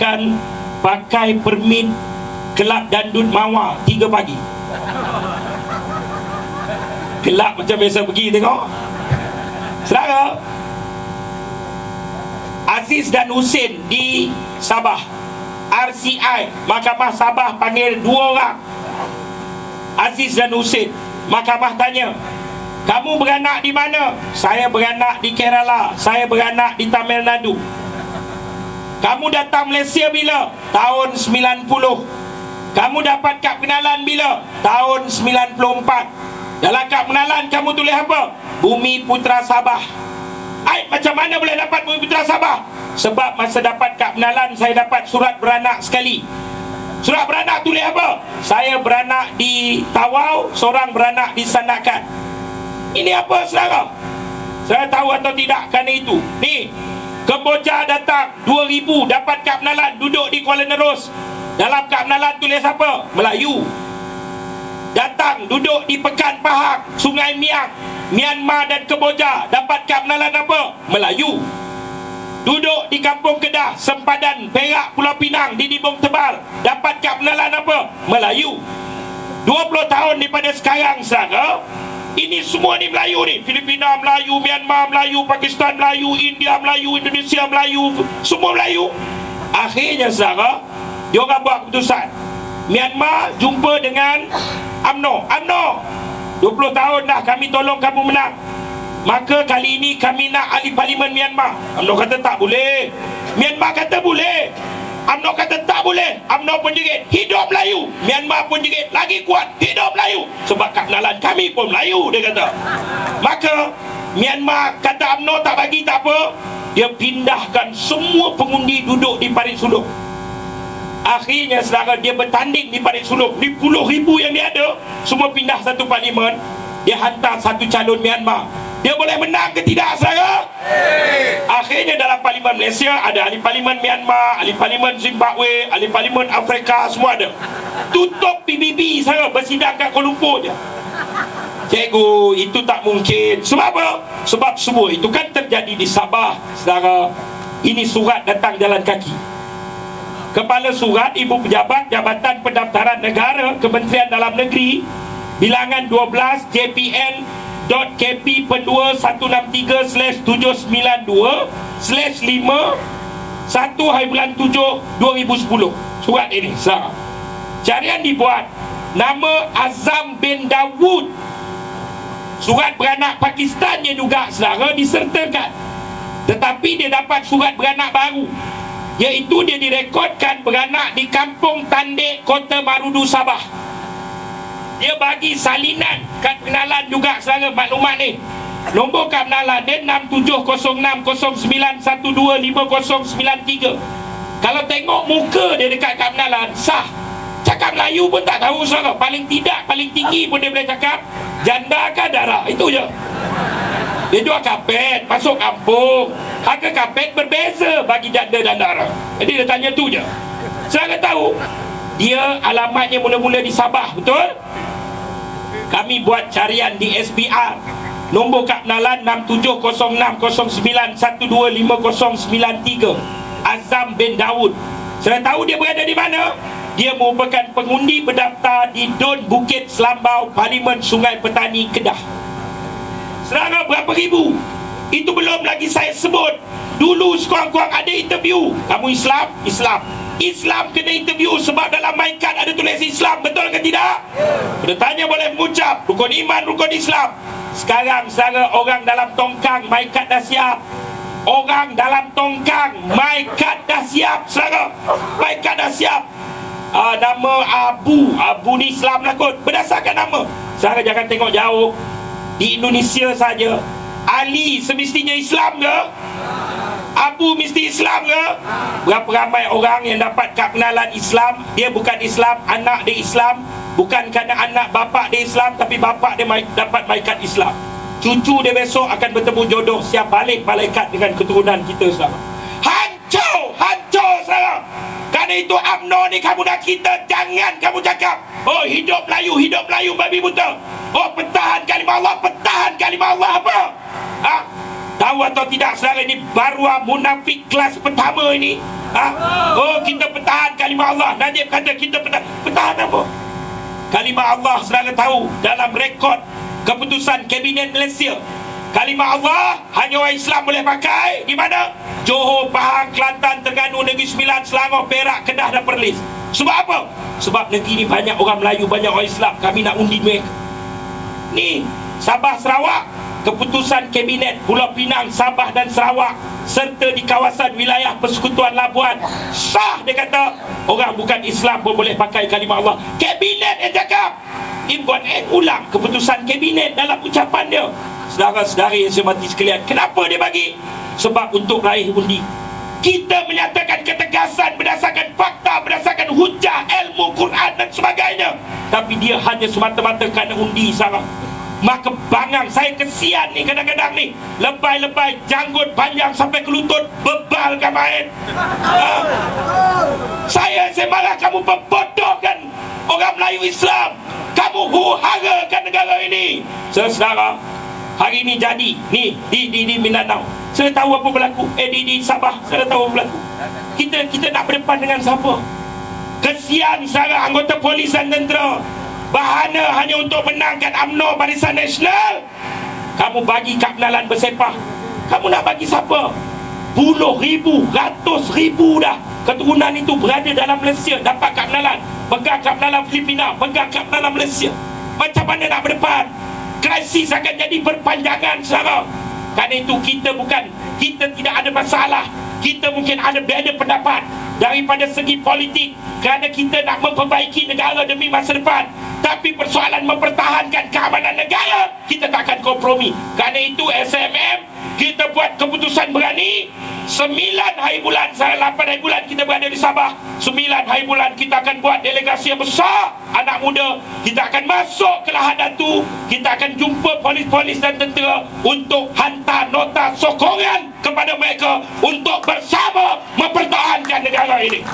akan pakai permit kelab dandut Mawar 3 pagi. Kelab macam biasa pergi tengok. Saudara, Aziz dan Husin di Sabah, RCI Mahkamah Sabah panggil 2 orang, Aziz dan Husin. Mahkamah tanya, kamu beranak di mana? Saya beranak di Kerala. Saya beranak di Tamil Nadu. Kamu datang Malaysia bila? Tahun 90. Kamu dapat kad pengenalan bila? Tahun 94. Dalam kad pengenalan kamu tulis apa? Bumi Putra Sabah. Macam mana boleh dapat Bumi Putra Sabah? Sebab masa dapat kad pengenalan saya dapat surat beranak sekali. Surat beranak tulis apa? Saya beranak di Tawau, seorang beranak di Sandakan. Ini apa saudara? Saya tahu atau tidak kerana itu. Ni, Kemboja datang 2000 dapat kad pengenalan, duduk di Kuala Nerus. Dalam kad pengenalan tulis apa? Melayu. Datang duduk di Pekan Pahang, Sungai Miang, Myanmar dan Kemboja, dapat kad pengenalan apa? Melayu. Duduk di Kampung Kedah, Sempadan, Perak, Pulau Pinang, di Dibong Tebal, dapat kad pengenalan apa? Melayu. 20 tahun daripada sekarang saudara, ini semua ni Melayu ni. Filipina Melayu, Myanmar Melayu, Pakistan Melayu, India Melayu, Indonesia Melayu, semua Melayu. Akhirnya saudara, dia orang buat keputusan. Myanmar jumpa dengan UMNO. 20 tahun dah kami tolong kamu menang, maka kali ini kami nak ahli parlimen Myanmar. UMNO kata tak boleh. Myanmar kata boleh. UMNO kata tak boleh. UMNO pun jerit, hidup Melayu. Myanmar pun jerit lagi kuat, hidup Melayu. Sebab kad pengenalan kami pun Melayu, dia kata. Maka Myanmar kata UMNO tak bagi, tak apa. Dia pindahkan semua pengundi duduk di Parit Suluk. Akhirnya saudara, dia bertanding di Parit Suluk. Di puluh ribu yang dia ada, semua pindah satu parlimen. Dia hantar satu calon Myanmar. Dia boleh menang ke tidak saudara? Akhirnya dalam parlimen Malaysia ada ahli parlimen Myanmar, ahli parlimen Zimbabwe, ahli parlimen Afrika, semua ada. Tutup PBB saudara, bersidang kat Kuala Lumpur je. Cikgu, itu tak mungkin. Sebab apa? Sebab semua itu kan terjadi di Sabah saudara. Ini surat datang jalan kaki. Kepala surat Ibu Pejabat Jabatan Pendaftaran Negara Kementerian Dalam Negeri, bilangan 12 JPN.KP2 163/792/5 1/7/2010. Surat ini saudara. Carian dibuat nama Azam bin Dawud. Surat beranak Pakistannya juga saudara disertakan. Tetapi dia dapat surat beranak baru, iaitu dia direkodkan beranak di Kampung Tandik, Kota Marudu, Sabah. Dia bagi salinan kad pengenalan juga saudara, maklumat ni. Nombor kad pengenalan dia 670609125093. Kalau tengok muka dia dekat kad pengenalan, sah. Cakap Melayu pun tak tahu saudara. Paling tidak, paling tinggi pun dia boleh cakap janda ke darah, itu je. Dia jual kapet, masuk kampung. Harga kapet berbeza bagi janda dan darah. Jadi dia tanya tu je. Saudara tahu, dia alamatnya mula-mula di Sabah, betul? Kami buat carian di SPR. Nombor kad pengenalan 670609125093. Azam bin Dawud. Saya tahu dia berada di mana? Dia merupakan pengundi berdaftar di Don Bukit Selambau, Parlimen Sungai Petani, Kedah. Saudara, berapa ribu? Itu belum lagi saya sebut. Dulu sekurang-kurang ada interview. Kamu Islam? Islam. Islam kena interview sebab dalam my card ada tulis Islam, betul ke tidak? Dia tanya boleh mengucap rukun iman, rukun Islam. Sekarang saudara, orang dalam tongkang my card dah siap. Orang dalam tongkang my card dah siap saudara. My card dah siap. Nama Abu ni Islam lah kot, berdasarkan nama. Saudara jangan tengok jauh. Di Indonesia saja, Ali semestinya Islam ke? Abu mesti Islam ke? Berapa ramai orang yang dapat kad pengenalan Islam, dia bukan Islam, anak dia Islam. Bukan kerana anak bapak dia Islam, tapi bapak dia dapat malaikat Islam. Cucu dia besok akan bertemu jodoh, siap balik malaikat dengan keturunan kita saudara. Hancur saudara. Kerana itu UMNO ni kamu nak cerita, jangan kamu cakap oh hidup Melayu babi buta. Oh pertahan kalimah Allah apa? Tahu atau tidak saudara, ini baru munafik kelas pertama ini. Oh, kita pertahan kalimah Allah. Najib kata kita pertahan apa? Kalimah Allah saudara tahu dalam rekod keputusan Kabinet Malaysia, kalimah Allah hanya orang Islam boleh pakai di mana? Johor, Pahang, Kelantan, Terengganu, Negeri Sembilan, Selangor, Perak, Kedah dan Perlis. Sebab apa? Sebab negeri ni banyak orang Melayu, banyak orang Islam. Kami nak undi mereka. Ni Sabah, Sarawak, keputusan Kabinet Pulau Pinang, Sabah dan Sarawak serta di kawasan wilayah Persekutuan Labuan sah. Dia kata orang bukan Islam pun boleh pakai kalimah Allah. Kabinet yang cakap. Dia buat ulang keputusan Kabinet dalam ucapan dia. Saudara-saudari yang saya hormati sekalian, kenapa dia bagi? Sebab untuk raih undi. Kita menyatakan ketegasan berdasarkan fakta, berdasarkan hujah, ilmu Quran dan sebagainya. Tapi dia hanya semata-mata kerana undi sahaja. Maka bangang saya kesian ni kadang-kadang ni. Lebay-lebay, janggut panjang sampai ke lutut, bebalkan main. Saya marah kamu pembodohkan orang Melayu Islam. Kamu huru-harakan negara ini. Saudara, hari ini jadi ni di Mindanao. Saya tahu apa berlaku. Di Sabah saya tahu apa berlaku. Kita nak berdepan dengan siapa? Kesian saudara anggota polis dan tentera. Bahana hanya untuk menangkan UMNO Barisan Nasional. Kamu bagi kad pengenalan bersepah. Kamu nak bagi siapa? Puluh ribu, ratus ribu dah keturunan itu berada dalam Malaysia, dapat kad pengenalan. Pegang kad pengenalan Filipina, pegang kad pengenalan Malaysia. Macam mana nak berdepan? Krisis akan jadi berpanjangan saudara. Kerana itu kita tidak ada masalah. Kita mungkin ada beza pendapat daripada segi politik kerana kita nak memperbaiki negara demi masa depan. Tapi persoalan mempertahankan keamanan negara, kita tak akan kompromi. Kerana itu SMM kita buat keputusan berani. 9 hari bulan, 8 hari bulan kita berada di Sabah. 9 hari bulan kita akan buat delegasi yang besar anak muda. Kita akan masuk ke Lahad Datu. Kita akan jumpa polis-polis dan tentera untuk hantar nota sokongan kepada mereka untuk bersama mempertahankan negara ini.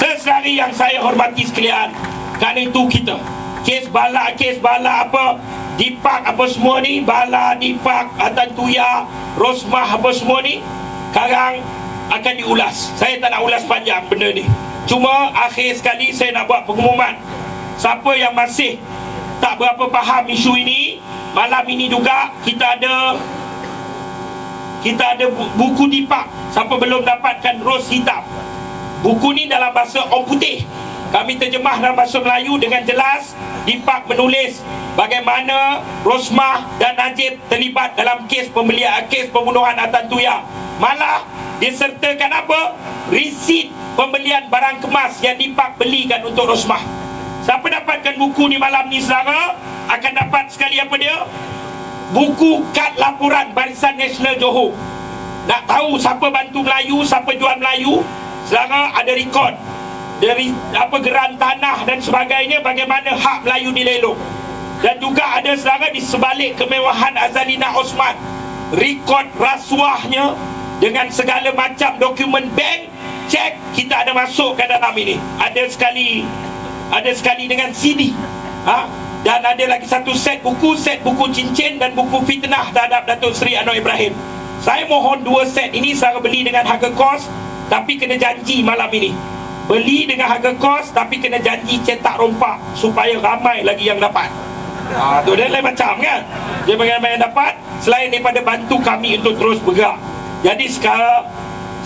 Sesedari yang saya hormati sekalian, kerana itu kita kes bala apa Dipak apa semua ni, Bala, Dipak, Atantuya, Rosmah apa semua ni sekarang akan diulas. Saya tak nak ulas panjang benda ni. Cuma akhir sekali saya nak buat pengumuman. Siapa yang masih tak berapa faham isu ini, malam ini juga kita ada buku Dipak. Siapa belum dapatkan ros hitam, buku ni dalam bahasa Orang Putih, kami terjemah dalam bahasa Melayu dengan jelas. Dipak menulis bagaimana Rosmah dan Najib terlibat dalam kes pembunuhan Atantuya. Malah disertakan apa? Resit pembelian barang kemas yang Dipak belikan untuk Rosmah. Siapa dapatkan buku ni malam ni saudara akan dapat sekali apa dia? Buku kad laporan Barisan Nasional Johor. Nak tahu siapa bantu Melayu, siapa jual Melayu, saudara ada rekod dari apa geran tanah dan sebagainya, bagaimana hak Melayu dilelong. Dan juga ada saudara di sebalik kemewahan Azalina Osman, rekod rasuahnya dengan segala macam dokumen bank, cek kita ada masuk ke dalam ini. Ada sekali dengan CD. Dan ada lagi satu set buku cincin dan buku fitnah terhadap Datuk Seri Anwar Ibrahim. Saya mohon 2 set ini saya beli dengan harga kos, tapi kena janji malam ini. Beli dengan harga kos tapi kena janji cetak rompak supaya ramai lagi yang dapat. Tu dia lain macam kan. Dia bagaimana yang dapat selain daripada bantu kami untuk terus bergerak. Jadi sekarang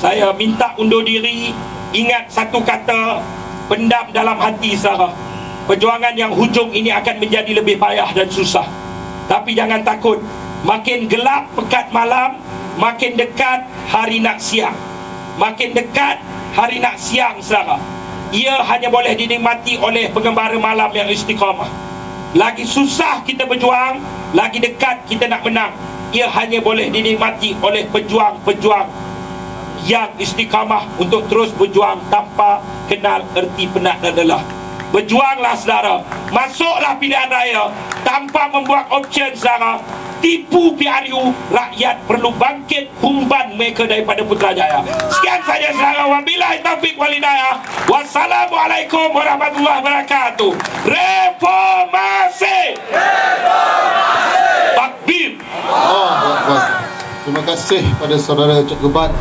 saya minta undur diri. Ingat satu kata, pendam dalam hati saudara. Perjuangan yang hujung ini akan menjadi lebih payah dan susah. Tapi jangan takut. Makin gelap pekat malam, makin dekat hari nak siang. Makin dekat hari nak siang saudara, ia hanya boleh dinikmati oleh pengembara malam yang istiqamah. Lagi susah kita berjuang, lagi dekat kita nak menang, ia hanya boleh dinikmati oleh pejuang-pejuang yang istiqamah untuk terus berjuang tanpa kenal erti penat dan lelah. Berjuanglah saudara, masuklah pilihan raya tanpa membuat option saudara. Tipu PRU, rakyat perlu bangkit humban mereka daripada Putrajaya. Sekian saja saudara, wabillahi taufiq wal hidayah. Wassalamualaikum warahmatullahi wabarakatuh. Reformasi. Takbir. kasih pada saudara Cik Gubat